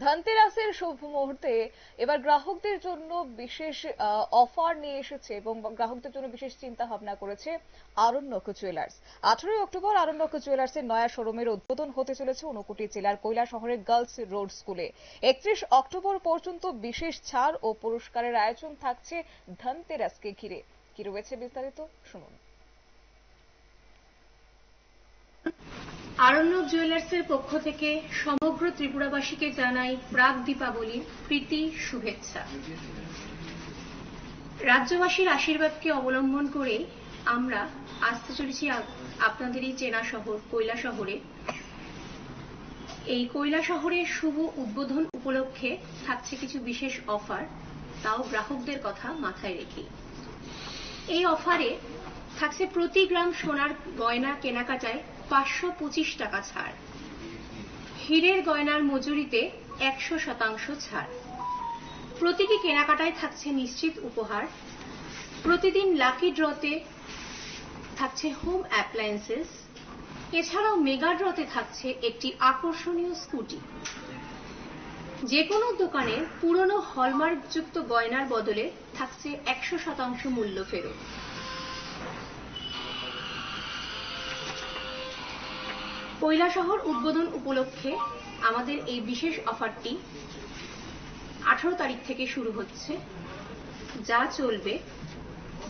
ধনতেরাসের শুভ মুহূর্তে এবার গ্রাহকদের জন্য বিশেষ অফার নিয়ে এসেছে এবং গ্রাহকদের জন্য বিশেষ চিন্তা ভাবনা করেছে আরণ্যক জুয়েলার্স। 18ই অক্টোবর আরণ্যক জুয়েলার্সের নয়া শোরুমের উদ্বোধন হতে চলেছে ঊনকোটি জেলার কৈলাসহরের গার্লস রোড স্কুলে। 31 অক্টোবর পর্যন্ত বিশেষ ছাড় ও পুরস্কারের আয়োজন থাকছে ধনতেরাসকে ঘিরে। কি রয়েছে বিস্তারিত শুনুন। আরণ্যক জুয়েলার্সের পক্ষ থেকে সমগ্র ত্রিপুরাবাসীকে জানাই প্রাক দীপাবলির প্রীতি শুভেচ্ছা। রাজ্যবাসীর আশীর্বাদকে অবলম্বন করে আমরা আসতে চলেছি আপনাদেরই চেনা শহর কৈলাসহরে। এই কৈলাসহরের শুভ উদ্বোধন উপলক্ষে থাকছে কিছু বিশেষ অফার, তাও গ্রাহকদের কথা মাথায় রেখে। এই অফারে থাকছে প্রতি গ্রাম সোনার গয়না কেনাকাটায় 525 টাকা ছাড়, হীরের গয়নার মজুরিতে 100% ছাড়, প্রতিটি কেনাকাটায় থাকছে নিশ্চিত উপহার, প্রতিদিন লাকি ড্রতে থাকছে হোম অ্যাপ্লায়েন্সেস, এছাড়াও মেগা ড্রতে থাকছে একটি আকর্ষণীয় স্কুটি। যে কোনো দোকানের পুরনো হলমার্কযুক্ত গয়নার বদলে থাকছে 100% মূল্য ফেরত। কৈলাসহর উদ্বোধন উপলক্ষে আমাদের এই বিশেষ অফারটি 18 তারিখ থেকে শুরু হচ্ছে, যা চলবে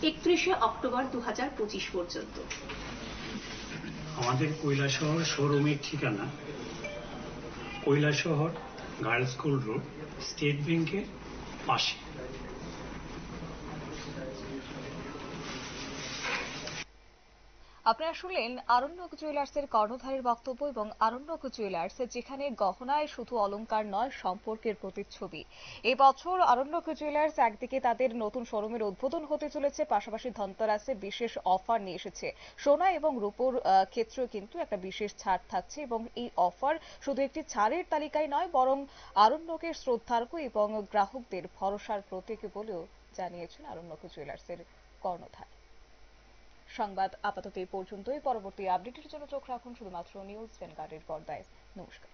31 অক্টোবর 2025 পর্যন্ত। আমাদের কৈলাসহর শোরুমের ঠিকানা Kailashahar girls school road, state ব্যাংকের পাশে। আপনারা শুনলেন আরণ্যক জুয়েলার্সের কর্ণধারের বক্তব্য। এবং আরণ্যক জুয়েলার্স যেখানে গহনায় শুধু অলংকার নয়, সম্পর্কের প্রতিচ্ছবি। এবছর আরণ্যক জুয়েলার্স একদিকে তাদের নতুন শোরুমের উদ্বোধন হতে চলেছে, পাশাপাশি ধনতেরাসে বিশেষ অফার নিয়ে এসেছে। সোনা এবং রূপোর ক্ষেত্রেও কিন্তু একটা বিশেষ ছাড় থাকছে এবং এই অফার শুধু একটি ছাড়ের তালিকায় নয়, বরং আরণ্যকের শ্রদ্ধার্ঘ এবং গ্রাহকদের ভরসার প্রতীক বলেও জানিয়েছেন আরণ্যক জুয়েলার্সের কর্ণধার। সংবাদ আপাতত এই পর্যন্তই। পরবর্তী আপডেটের জন্য চোখ রাখুন শুধুমাত্র নিউজ ভ্যানগার্ডের পর্দায়। নমস্কার।